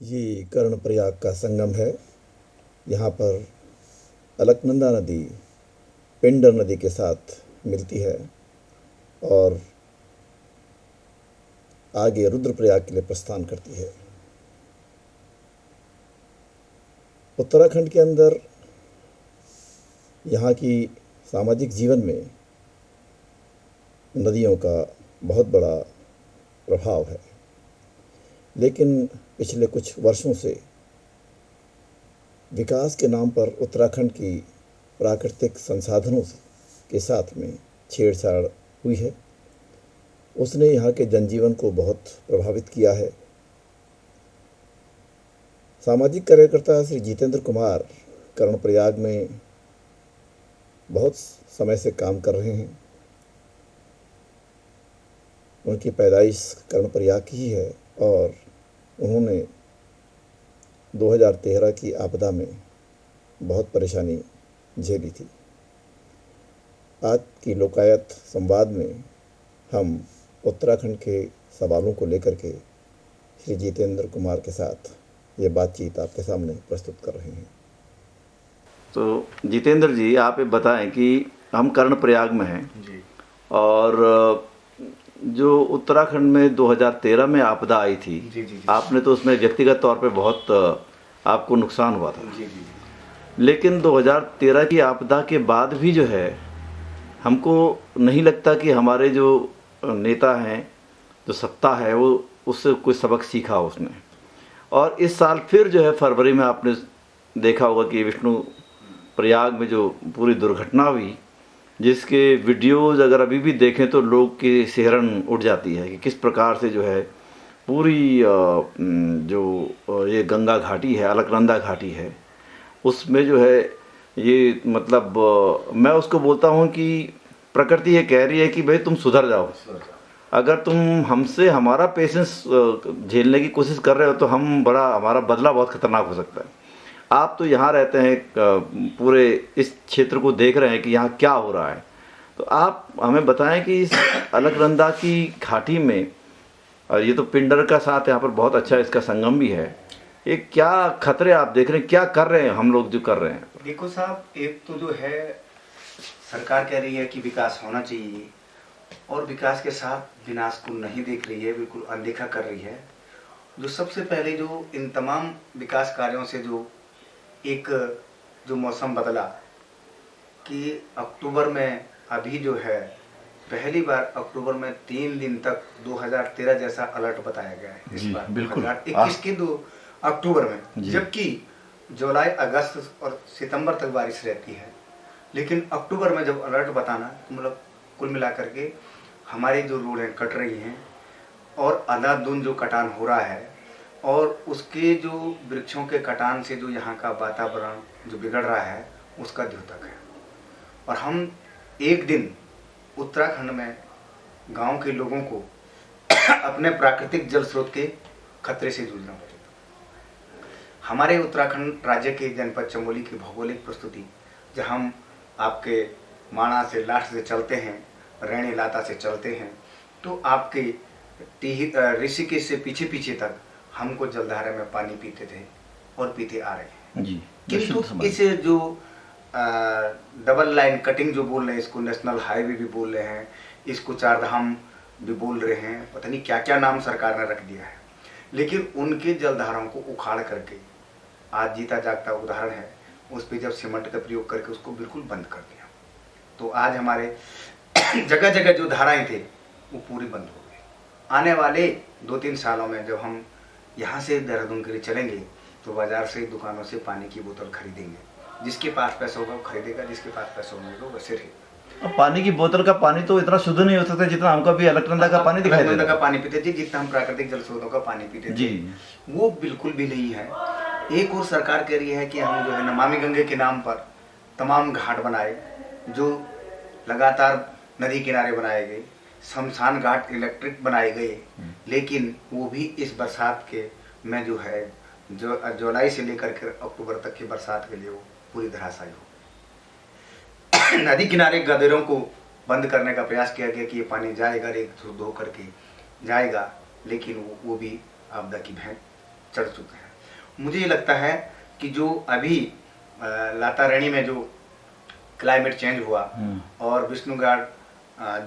ये कर्णप्रयाग का संगम है। यहाँ पर अलकनंदा नदी पिंडर नदी के साथ मिलती है और आगे रुद्रप्रयाग के लिए प्रस्थान करती है। उत्तराखंड के अंदर यहाँ की सामाजिक जीवन में नदियों का बहुत बड़ा प्रभाव है, लेकिन पिछले कुछ वर्षों से विकास के नाम पर उत्तराखंड की प्राकृतिक संसाधनों के साथ में छेड़छाड़ हुई है। उसने यहाँ के जनजीवन को बहुत प्रभावित किया है। सामाजिक कार्यकर्ता श्री जितेंद्र कुमार कर्णप्रयाग में बहुत समय से काम कर रहे हैं। उनकी पैदाइश कर्णप्रयाग की ही है और उन्होंने 2013 की आपदा में बहुत परेशानी झेली थी। आज की लोकायत संवाद में हम उत्तराखंड के सवालों को लेकर के श्री जितेंद्र कुमार के साथ ये बातचीत आपके सामने प्रस्तुत कर रहे हैं। तो जितेंद्र जी, आप ये बताएं कि हम कर्णप्रयाग में हैं जी। और जो उत्तराखंड में 2013 में आपदा आई थी जी। आपने तो उसमें व्यक्तिगत तौर पे बहुत आपको नुकसान हुआ था जी। लेकिन 2013 की आपदा के बाद भी जो है, हमको नहीं लगता कि हमारे जो नेता हैं, जो सत्ता है, वो उससे कोई सबक सीखा उसने। और इस साल फिर जो है फरवरी में आपने देखा होगा कि विष्णु प्रयाग में जो पूरी दुर्घटना हुई, जिसके वीडियोज़ अगर अभी भी देखें तो लोग की सिहरन उठ जाती है कि किस प्रकार से जो है पूरी जो ये गंगा घाटी है, अलकनंदा घाटी है, उसमें जो है ये मतलब मैं उसको बोलता हूँ कि प्रकृति ये कह रही है कि भाई तुम सुधर जाओ। अगर तुम हमसे हमारा पेशेंस झेलने की कोशिश कर रहे हो तो हमारा बदला बहुत खतरनाक हो सकता है। आप तो यहाँ रहते हैं, पूरे इस क्षेत्र को देख रहे हैं कि यहाँ क्या हो रहा है, तो आप हमें बताएं कि इस अलकनंदा की घाटी में, और ये तो पिंडर का साथ यहाँ पर बहुत अच्छा इसका संगम भी है, ये क्या खतरे आप देख रहे हैं, क्या कर रहे हैं हम लोग जो कर रहे हैं? देखो साहब, एक तो जो है सरकार कह रही है कि विकास होना चाहिए और विकास के साथ विनाश को नहीं देख रही है, बिल्कुल अनदेखा कर रही है। जो सबसे पहले जो इन तमाम विकास कार्यों से जो मौसम बदला कि अक्टूबर में, अभी जो है पहली बार अक्टूबर में 3 दिन तक 2013 जैसा अलर्ट बताया गया है इस बार 2021 के 2 अक्टूबर में, जबकि जुलाई, अगस्त और सितंबर तक बारिश रहती है। लेकिन अक्टूबर में जब अलर्ट बताना, तो मतलब कुल मिलाकर के हमारी जो रोडें कट रही हैं और अंधाधुंध जो कटान हो रहा है, और उसके जो वृक्षों के कटान से जो यहाँ का वातावरण जो बिगड़ रहा है, उसका द्योतक है। और हम एक दिन उत्तराखंड में गांव के लोगों को अपने प्राकृतिक जल स्रोत के खतरे से जूझना पड़ेगा। हमारे उत्तराखंड राज्य के जनपद चमोली की भौगोलिक प्रस्तुति, जहाँ हम आपके माणा से लास्ट से चलते हैं, रैणी लाता से चलते हैं, तो आपके ऋषिकेश से पीछे पीछे तक हमको जलधारा में पानी पीते थे और पीते आ रहे हैं जी। किंतु इस जो डबल लाइन कटिंग जो बोल रहे हैं, इसको नेशनल हाईवे भी बोल रहे हैं, इसको चारधाम भी बोल रहे हैं, पता नहीं क्या क्या नाम सरकार ने रख दिया है, लेकिन उनके जलधाराओं को उखाड़ करके आज जीता जागता उदाहरण है, उस पर जब सीमेंट का प्रयोग करके उसको बिल्कुल बंद कर दिया, तो आज हमारे जगह जगह जो धाराएं थे वो पूरी बंद हो गई। आने वाले 2-3 सालों में जब हम यहाँ से देहरादून के लिए चलेंगे, तो बाजार से, दुकानों से पानी की बोतल खरीदेंगे, जिसके पास पैसा होगा वो खरीदेगा, जिसके पास पैसा होगा वो वैसे रहेगा। अब पानी की बोतल का पानी तो इतना शुद्ध नहीं हो सकता जितना हमको भी अलकनंदा का पानी दिखाई देता है। का पानी पीते थे, जितना हम प्राकृतिक जल स्रोतों का पानी पीते थे, वो बिल्कुल भी नहीं है। एक और सरकार कह रही है कि हम जो है नमामि गंगे के नाम पर तमाम घाट बनाए, जो लगातार नदी किनारे बनाए गए, शमशान घाट इलेक्ट्रिक बनाए गए, लेकिन वो भी इस बरसात के में जो है, जो जुलाई से लेकर के अक्टूबर तक की बरसात के लिए वो पूरी धराशायी हो। नदी किनारे गदेरों को बंद करने का प्रयास किया गया कि ये पानी जाएगा, एक धो करके जाएगा, लेकिन वो भी आपदा की भेंट चढ़ चुके हैं। मुझे ये लगता है कि जो अभी लातारणी में जो क्लाइमेट चेंज हुआ और विष्णुघाट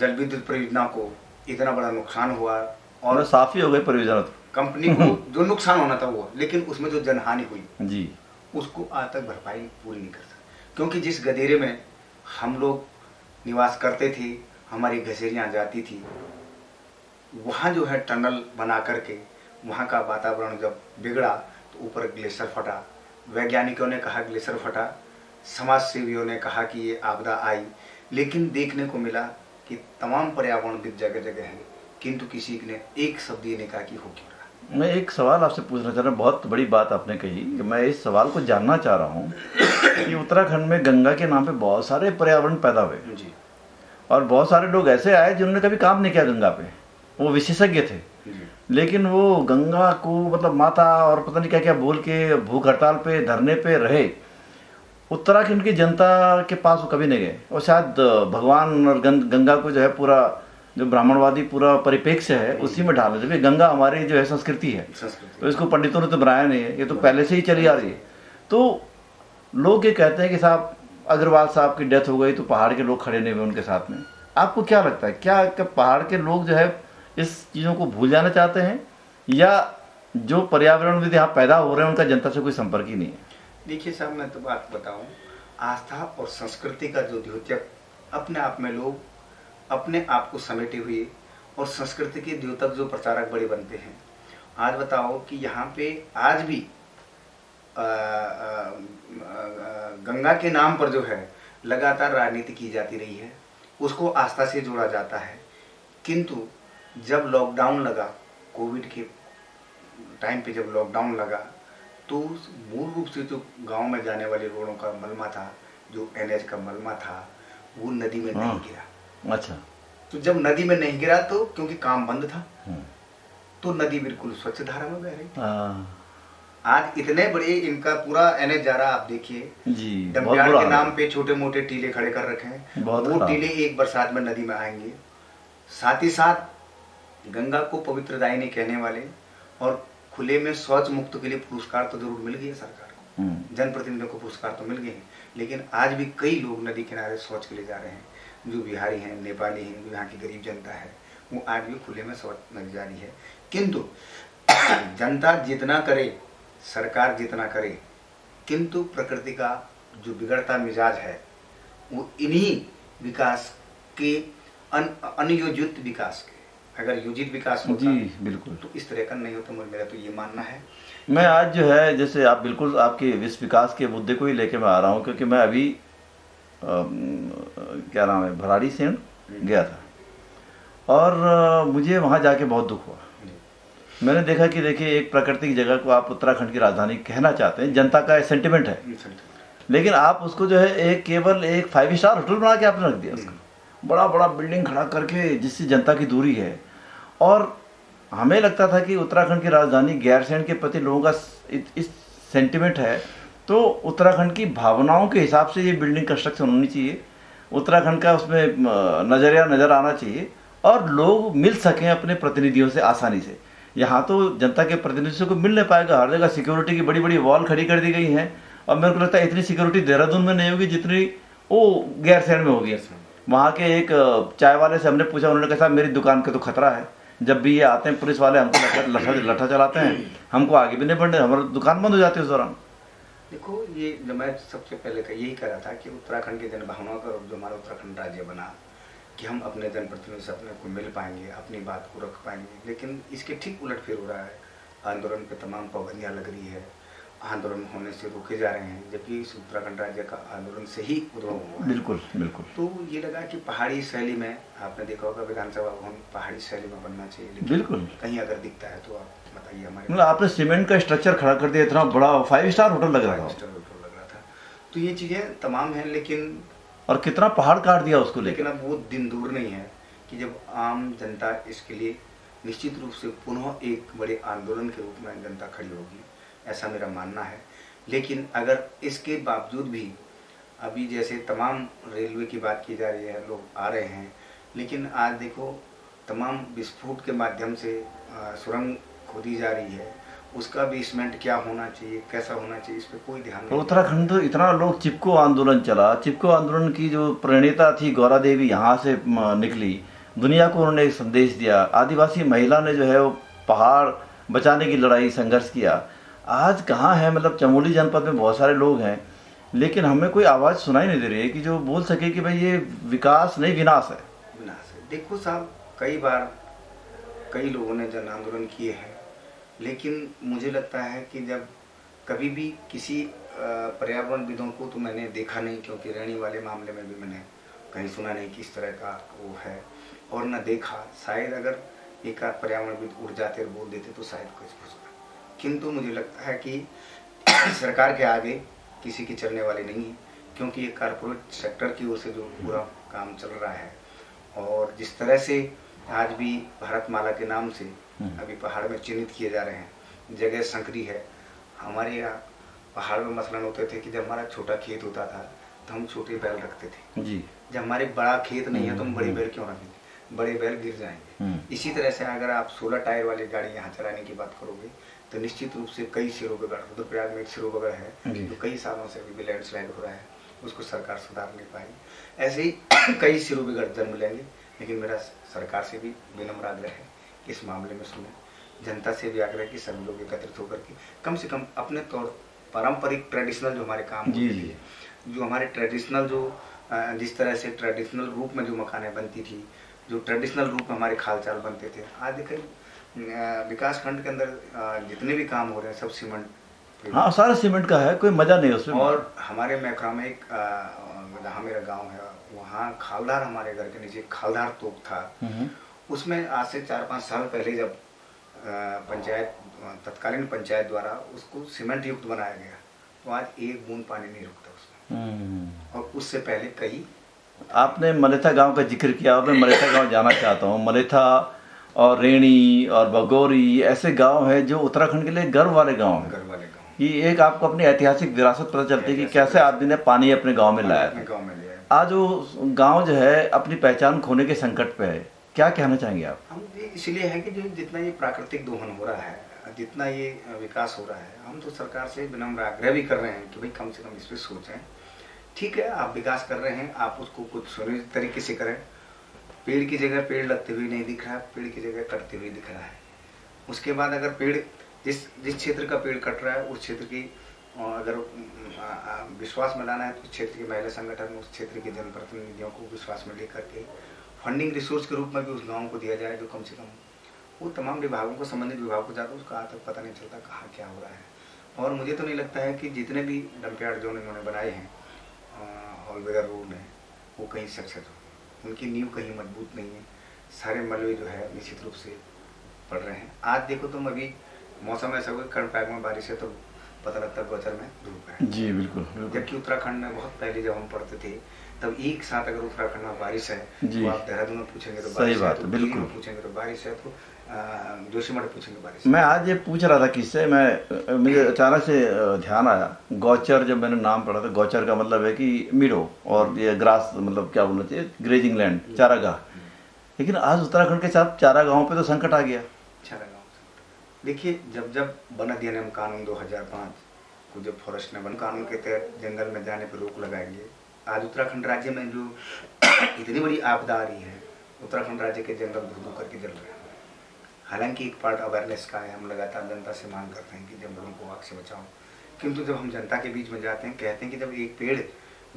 जल विद्युत परियोजना को इतना बड़ा नुकसान हुआ और साफ ही हो गई परियोजना, तो कंपनी को जो नुकसान होना था वो, लेकिन उसमें जो जनहानि हुई जी उसको आज तक भरपाई पूरी नहीं कर सकते। क्योंकि जिस गदेरे में हम लोग निवास करते थे, हमारी घसेरियाँ जाती थी, वहाँ जो है टनल बना करके वहाँ का वातावरण जब बिगड़ा तो ऊपर ग्लेशियर फटा। वैज्ञानिकों ने कहा ग्लेशियर फटा, समाज सेवियों ने कहा कि ये आपदा आई, लेकिन देखने को मिला कि तमाम पर्यावरणविद जगह जगह हैं, किंतु किसी ने एक शब्द ये नहीं कहा कि हो क्यों रहा। मैं एक सवाल आपसे पूछना चाह रहा हूँ, बहुत बड़ी बात आपने कही कि मैं इस सवाल को जानना चाह रहा हूँ कि उत्तराखंड में गंगा के नाम पे बहुत सारे पर्यावरण पैदा हुए जी, और बहुत सारे लोग ऐसे आए जिन्होंने कभी काम नहीं किया गंगा पे, वो विशेषज्ञ थे, लेकिन वो गंगा को मतलब माता और पता नहीं क्या क्या बोल के भूख हड़ताल पे धरने पे रहे। उत्तराखंड की जनता के पास वो कभी नहीं गए और शायद भगवान और गंगा को जो है पूरा जो ब्राह्मणवादी पूरा परिप्रेक्ष्य है उसी में डाल देते। गंगा हमारी जो है संस्कृति है, तो इसको पंडितों ने तो बनाया नहीं है, ये तो पहले से ही चली आ रही है। तो लोग ये कहते हैं कि साहब अग्रवाल साहब की डेथ हो गई तो पहाड़ के लोग खड़े नहीं हुए उनके साथ में। आपको क्या लगता है, क्या पहाड़ के लोग जो है इस चीज़ों को भूल जाना चाहते हैं या जो पर्यावरणविद यहाँ पैदा हो रहे हैं उनका जनता से कोई संपर्क ही नहीं है? देखिए साहब, मैं तो बात बताऊं, आस्था और संस्कृति का जो द्योतक अपने आप में लोग अपने आप को समेटे हुए और संस्कृति के द्योतक जो प्रचारक बड़े बनते हैं। आज बताओ कि यहाँ पे आज भी गंगा के नाम पर जो है लगातार राजनीति की जाती रही है, उसको आस्था से जोड़ा जाता है। किंतु जब लॉकडाउन लगा, कोविड के टाइम पे जब लॉकडाउन लगा, तो मूल रूप से जो गांव में जाने वाले रोडों का मलमा था, जो एनएच का मलमा था, वो नदी में नहीं गिरा। अच्छा, तो जब नदी में नहीं गिरा तो क्योंकि काम बंद था, तो नदी बिल्कुल स्वच्छ धारा में बह रही। आज इतने बड़े इनका पूरा एनएच जा रहा, आप देखिए, डंपियार्ड के नाम पे छोटे मोटे टीले खड़े कर रखे हैं। वो टीले एक बरसात में नदी में आएंगे। साथ ही साथ गंगा को पवित्र दायिनी कहने वाले और खुले में शौच मुक्त के लिए पुरस्कार तो जरूर मिल गए सरकार को, जनप्रतिनिधियों को पुरस्कार तो मिल गए हैं, लेकिन आज भी कई लोग नदी किनारे शौच के लिए जा रहे हैं। जो बिहारी हैं, नेपाली हैं, जो यहाँ की गरीब जनता है, वो आज भी खुले में शौच नदी जा रही है। किंतु जनता जितना करे, सरकार जितना करे, किंतु प्रकृति का जो बिगड़ता मिजाज है वो इन्हीं विकास के अनियोजित विकास के, अगर योजित विकास होता जी बिल्कुल तो इस तरह का नहीं होता। मेरा तो ये मानना है। मैं आज जो है जैसे आप बिल्कुल आपके विश्व विकास के मुद्दे को ही लेके मैं आ रहा हूँ, क्योंकि मैं अभी क्या नाम है भराड़ी सेन गया था और मुझे वहाँ जाके बहुत दुख हुआ। मैंने देखा कि देखिए एक प्राकृतिक जगह को आप उत्तराखंड की राजधानी कहना चाहते हैं, जनता का सेंटिमेंट है, लेकिन आप उसको जो है एक केवल एक 5 स्टार होटल बना के आपने रख दिया उसका, बड़ा बड़ा बिल्डिंग खड़ा करके, जिससे जनता की दूरी है। और हमें लगता था कि उत्तराखंड की राजधानी गैरसैंण के प्रति लोगों का इस सेंटिमेंट है, तो उत्तराखंड की भावनाओं के हिसाब से ये बिल्डिंग कंस्ट्रक्शन होनी चाहिए, उत्तराखंड का उसमें नज़रिया नज़र आना चाहिए और लोग मिल सकें अपने प्रतिनिधियों से आसानी से। यहाँ तो जनता के प्रतिनिधियों को मिल नहीं पाएगा, हर जगह सिक्योरिटी की बड़ी बड़ी वॉल खड़ी कर दी गई हैं और मेरे को लगता है इतनी सिक्योरिटी देहरादून में नहीं होगी जितनी वो गैरसैंण में होगी। वहाँ के एक चाय वाले से हमने पूछा, उन्होंने कहा मेरी दुकान का तो खतरा है, जब भी ये आते हैं पुलिस वाले हमको लठा चलाते हैं, हमको आगे भी नहीं बढ़ने, हमारी दुकान बंद हो जाती है उस दौरान। देखो, ये जो मैं सबसे पहले यही कह रहा था कि उत्तराखंड की जनभावनाओं का जो हमारा उत्तराखंड राज्य बना कि हम अपने जनप्रतिनिधि से अपने को मिल पाएंगे, अपनी बात को रख पाएंगे, लेकिन इसके ठीक उलट फिर हो रहा है। आंदोलन पे तमाम पाबंदियाँ लग रही है, आंदोलन होने से रोके जा रहे हैं, जबकि इस उत्तराखंड राज्य का आंदोलन से ही उद्भव हुआ है। बिल्कुल बिल्कुल। तो ये लगा कि पहाड़ी शैली में, आपने देखा होगा विधानसभा भवन पहाड़ी शैली में बनना चाहिए, बिल्कुल। कहीं अगर दिखता है तो आप बताइए हमारे। मतलब आपने सीमेंट का स्ट्रक्चर खड़ा कर दिया, इतना बड़ा 5 स्टार होटल लग रहा था। तो ये चीज़ें तमाम हैं, लेकिन और कितना पहाड़ काट दिया उसको, लेकिन अब वो दिन दूर नहीं है कि जब आम जनता इसके लिए निश्चित रूप से पुनः एक बड़े आंदोलन के रूप में जनता खड़ी होगी, ऐसा मेरा मानना है। लेकिन अगर इसके बावजूद भी अभी जैसे तमाम रेलवे की बात की जा रही है, लोग आ रहे हैं, लेकिन आज देखो तमाम विस्फोट के माध्यम से सुरंग खोदी जा रही है उसका बेसमेंट क्या होना चाहिए, कैसा होना चाहिए, इस पर कोई ध्यान तो नहीं। उत्तराखंड तो इतना लोग चिपको आंदोलन चला, चिपको आंदोलन की जो प्रणेता थी गौरा देवी यहाँ से निकली, दुनिया को उन्होंने एक संदेश दिया। आदिवासी महिला ने जो है वो पहाड़ बचाने की लड़ाई संघर्ष किया। आज कहाँ है, मतलब चमोली जनपद में बहुत सारे लोग हैं, लेकिन हमें कोई आवाज़ सुनाई नहीं दे रही है कि जो बोल सके कि भाई ये विकास नहीं विनाश है। विनाश है। देखो साहब, कई बार कई लोगों ने जन आंदोलन किए हैं, लेकिन मुझे लगता है कि जब कभी भी किसी पर्यावरणविदों को तो मैंने देखा नहीं, क्योंकि रैणी वाले मामले में भी मैंने कहीं सुना नहीं कि इस तरह का वो है, और न देखा। शायद अगर एक आध पर्यावरणविद उड़ जाते और बोल देते तो शायद कुछ होता, किंतु मुझे लगता है कि सरकार के आगे किसी की चलने वाली नहीं है, क्योंकि ये कारपोरेट सेक्टर की ओर से जो पूरा काम चल रहा है। और जिस तरह से आज भी भारतमाला के नाम से अभी पहाड़ में चिन्हित किए जा रहे हैं, जगह संकरी है। हमारे यहाँ पहाड़ में मसलन होते थे कि जब हमारा छोटा खेत होता था तो हम छोटे बैल रखते थे जी। जब हमारे बड़ा खेत नहीं है तो हम बड़े बैल क्यों रखेंगे, बड़े बैल गिर जाएंगे। इसी तरह से अगर आप 16 टायर वाली गाड़ी यहाँ चलाने की बात करोगे तो निश्चित रूप से कई सिरों पर गढ़, रुद्रप्रयाग में एक सिरों है जो कई सालों से अभी भी लैंडस्लाइड हो रहा है, उसको सरकार सुधार नहीं पाई। ऐसे ही कई सिरों पर गढ़ जन्म लेंगे, लेकिन मेरा सरकार से भी विनम्र आग्रह है कि इस मामले में सुने, जनता से भी आग्रह कि सभी लोग एकत्रित होकर के कम से कम अपने तौर पारंपरिक ट्रेडिशनल जो हमारे काम होते थे, जो हमारे ट्रेडिशनल जो जिस तरह से ट्रेडिशनल रूप में जो मकानें बनती थी, जो ट्रेडिशनल रूप में हमारे खाल चाल बनते थे, आज देखें विकास खंड के अंदर जितने भी काम हो रहे हैं सब सीमेंट। हाँ, सारा सीमेंट का है, कोई मजा नहीं उसमें। और हमारे मैकरा में एक जहाँ मेरा गांव है वहाँ खालदार, हमारे घर के नीचे खालदार तोप था, उसमें आज से 4-5 साल पहले जब पंचायत, तत्कालीन पंचायत द्वारा उसको सीमेंट युक्त बनाया गया, तो आज एक बूंद पानी नहीं रुकता उसमें। और उससे पहले कई, आपने मलेथा गांव का जिक्र किया और मैं मलेथा गांव जाना चाहता हूँ। मलेथा और रेणी और बगोरी ऐसे गांव है जो उत्तराखंड के लिए गर्व वाले गांव हैं। गर्व वाले गाँव, ये एक आपको अपनी ऐतिहासिक विरासत पता चलती है कि कैसे आदमी ने पानी अपने गांव में लाया अपने गाँव में लिया। आज वो गांव जो है अपनी पहचान खोने के संकट पे है, क्या कहना चाहेंगे आप? हम इसलिए है कि जो जितना ये प्राकृतिक दोहन हो रहा है, जितना ये विकास हो रहा है, हम तो सरकार से विनम्र आग्रह भी कर रहे हैं कि भाई कम से कम इस पर सोचें। ठीक है, आप विकास कर रहे हैं, आप उसको कुछ सुनिश्चित तरीके से करें। पेड़ की जगह पेड़ लगते हुए नहीं दिख रहा है, पेड़ की जगह कटते हुए दिख रहा है। उसके बाद अगर पेड़ जिस क्षेत्र का पेड़ कट रहा है उस क्षेत्र की अगर विश्वास में लाना है तो उस क्षेत्र के महिला संगठन, उस क्षेत्र के जनप्रतिनिधियों को विश्वास में लेकर के फंडिंग रिसोर्स के रूप में भी उस गाँव को दिया जाए, जो कम से कम वो तमाम विभागों को, संबंधित विभाग को जाकर उसका आज तक पता नहीं चलता कहाँ क्या हो रहा है। और मुझे तो नहीं लगता है कि जितने भी डंपयार्ड जोन इन्होंने बनाए हैं ऑल वेदर रोड में, वो कहीं सक्सेस हो, उनकी नींव कहीं मजबूत नहीं है, सारे मलबे जो है निश्चित रूप से पड़ रहे हैं। आज देखो तुम, अभी मौसम ऐसा हुआ, कर्णप्रयाग में बारिश है तो पता लगता है गोचर में धूप है। जी बिल्कुल, जबकि उत्तराखंड में बहुत पहले जब हम पढ़ते थे तब एक साथ अगर उत्तराखंड में बारिश है तो आप देहरादून में पूछेंगे तो बारिश है, तो बिल्कुल पूछेंगे तो बारिश है, तो जोशीमठ पूछेंगे बारिश। मैं आज ये पूछ रहा था किससे, मुझे अचानक से ध्यान आया, गौचर जब मैंने नाम पढ़ा था, गौचर का मतलब है कि मीडो, और ये ग्रास मतलब क्या बोलना चाहिए, ग्रेजिंग लैंड, चारागाह। लेकिन आज उत्तराखंड के साथ चारागाहों पे तो संकट आ गया। चारागाहों देखिए, जब वन अधिनियम कानून 2005 को जब फॉरेस्ट ने वन कानून के तहत जंगल में जाने पर रोक लगाएंगे, आज उत्तराखंड राज्य में जो इतनी बड़ी आपदा आ रही है, उत्तराखंड राज्य के जंगल धू करके जल रहे हैं। हालांकि एक पार्ट अवेयरनेस का है, हम लगातार जनता से मांग करते हैं कि जंगलों को आग से बचाओ, किंतु जब हम जनता के बीच में जाते हैं, कहते हैं कि जब एक पेड़,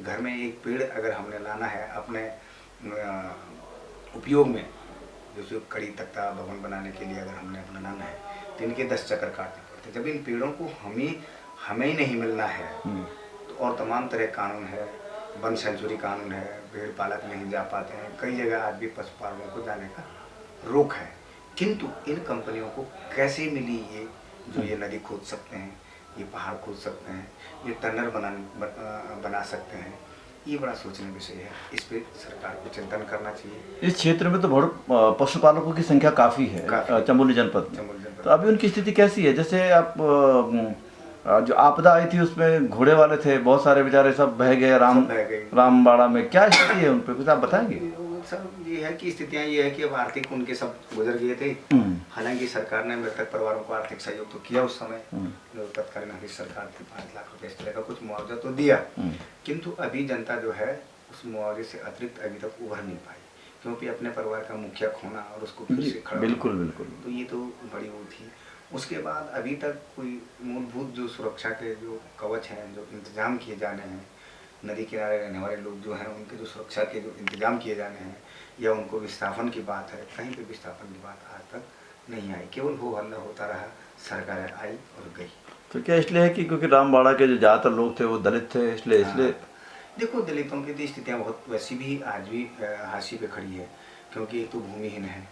घर में एक पेड़ अगर हमने लाना है अपने उपयोग में, जैसे कड़ी तख्ता भवन बनाने के लिए अगर हमने अपना लाना है तो इनके 10 चक्कर काटने पड़ते। जब इन पेड़ों को हमें ही नहीं मिलना है तो और तमाम तरह कानून है, वन सेंचुरी कानून है, भेड़ पालक नहीं जा पाते हैं, कई जगह आज भी पशुपालकों को जाने का रोक है। किंतु इन कंपनियों को कैसे मिली ये, जो ये नदी खोद सकते हैं, ये पहाड़ खोद सकते हैं, ये टनल बना सकते हैं, ये बड़ा सोचने विषय है। इस पे सरकार को चिंतन करना चाहिए। इस क्षेत्र में तो बहुत पशुपालकों की संख्या काफ़ी है, चमोली जनपद में। तो अभी उनकी स्थिति कैसी है? जैसे आप जो आपदा आई थी उसमें घोड़े वाले थे बहुत सारे, बेचारे सब बह गए रामबाड़ा में, क्या स्थिति है उन पर, कुछ आप बताएंगे? सब ये है कि स्थितियाँ ये है कि अब आर्थिक उनके सब गुजर गए थे। हालांकि सरकार ने मृतक परिवारों को आर्थिक सहयोग तो किया उस समय, जो तत्कालीन हमारी सरकार थी 5 लाख रुपए इस तरह का कुछ मुआवजा तो दिया, किंतु अभी जनता जो है उस मुआवजे से अतिरिक्त अभी तक उभर नहीं पाई, क्योंकि अपने परिवार का मुखिया खोना और उसको फिर से खड़ा बिल्कुल बिल्कुल, तो ये तो बड़ी वो थी। उसके बाद अभी तक कोई मूलभूत जो सुरक्षा के जो कवच हैं, जो इंतजाम किए जाने हैं, नदी किनारे रहने वाले लोग जो हैं उनके जो सुरक्षा के जो इंतजाम किए जाने हैं या उनको विस्थापन की बात है, कहीं पे विस्थापन की बात आज तक नहीं आई, केवल हो हल्ला होता रहा, सरकार आई और गई। तो क्या इसलिए है कि क्योंकि रामबाड़ा के जो ज़्यादातर लोग थे वो दलित थे, इसलिए देखो दलितों की तो स्थितियाँ बहुत वैसी भी आज भी हाशिए पे खड़ी है, क्योंकि एक तो भूमिहीन है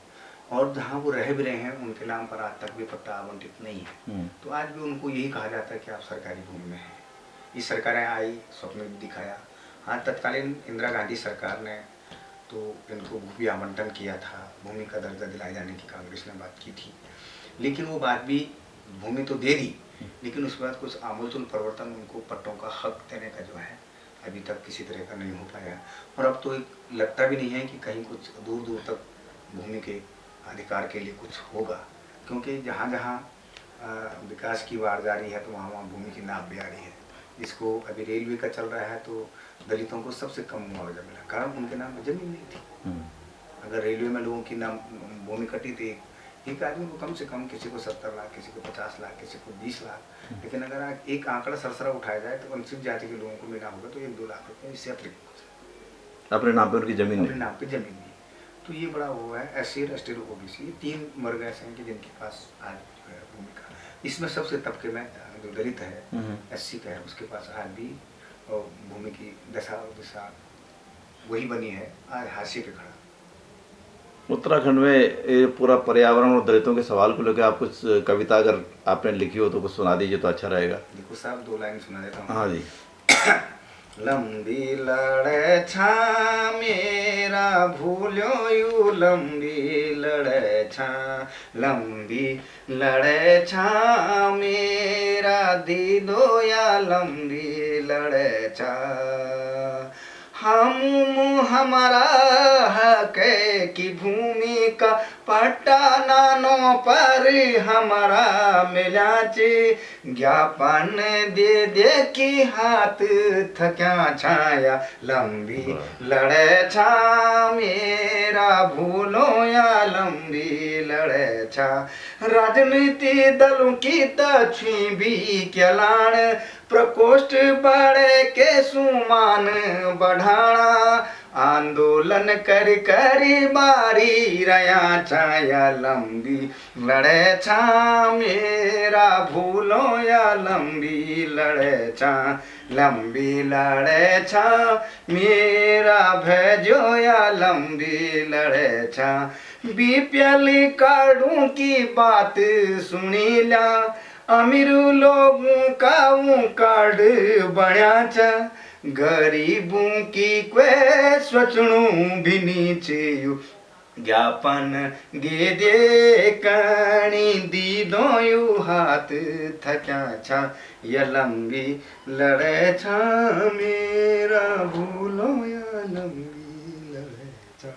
और जहाँ वो रह भी रहे हैं उनके नाम पर आज तक भी पट्टा आवंटित नहीं है। तो आज भी उनको यही कहा जाता है कि आप सरकारी भूमि में हैं। ये सरकारें आई, स्वप्न भी दिखाया। हाँ, तत्कालीन इंदिरा गांधी सरकार ने तो इनको भूमि आवंटन किया था, भूमि का दर्जा दिलाए जाने की कांग्रेस ने बात की थी, लेकिन वो बात भी भूमि तो दे दी, लेकिन उसके बाद कुछ आमूलचूल परिवर्तन उनको पट्टों का हक देने का जो है अभी तक किसी तरह का नहीं हो पाया। और अब तो एक लगता भी नहीं है कि कहीं कुछ दूर दूर तक भूमि के अधिकार के लिए कुछ होगा, क्योंकि जहाँ जहाँ विकास की वार जारी है तो वहाँ वहाँ भूमि की नाप भी आ रही है। जिसको अभी रेलवे का चल रहा है तो दलितों को सबसे कम मुआवजा मिला, कारण उनके नाम में जमीन नहीं थी। अगर रेलवे में लोगों की नाम भूमि कटी थी, एक आदमी को कम से कम किसी को 70 लाख, किसी को 50 लाख, किसी को 20 लाख, लेकिन अगर एक आंकड़ा सरसरा उठाया जाए तो अनुसूचित जाति के लोगों को मिला होगा तो 1-2 लाख रुपये, इससे अतिरिक्त अपने नाम पे उनकी जमीन अपने नाम पे जमीन नहीं। तो ये बड़ा वो है, SC, ST, OBC, ये 3 वर्ग ऐसे हैं कि जिनके पास आज जो है भूमि का। इसमें सबसे तबके में जो दलित है, SC का है, उसके पास आज भी भूमि की दशा और दिशा वही बनी है, आज हाशिए पे खड़ा। उत्तराखंड में ये पूरा पर्यावरण और दलितों के सवाल को लेकर आप कुछ कविता अगर आपने लिखी हो तो कुछ सुना दीजिए तो अच्छा रहेगा। देखो साहब, 2 लाइन सुना देता हूँ। हाँ जी। लंबी लड़े छा मेरा भूलो यू, लंबी लड़े छा, लंबी लड़े छा मेरा दीदो या, लंबी लड़े छा हम हमारा हक की भूमि का पट्टा नानों पर हमारा मिलाचे, ज्ञापन दे दे की हाथ थक्या छाया, लंबी लड़े छा मेरा भूलो या, लंबी लड़े छा। राजनीति दलों की तछी भी क्यलाण, प्रकोष्ठ बड़े के सुमान बढ़ाना, आंदोलन कर कर बारी रया छाया, लंबी लड़े छा मेरा भूलो या, लंबी लड़े छा, लंबी लड़े छा मेरा भेजो या, लंबी लड़े छा। BPL कार्डों की बात सुनी ला, अमीर लोगों का कार्ड बना चा, गरीबों की क्वे सोचणू भी नीचे, ज्ञापन गे दे कणी दी दो यू हाथ थक्या छा, या लंबी लड़े छा मेरा भूलो या, लंबी लड़े छा।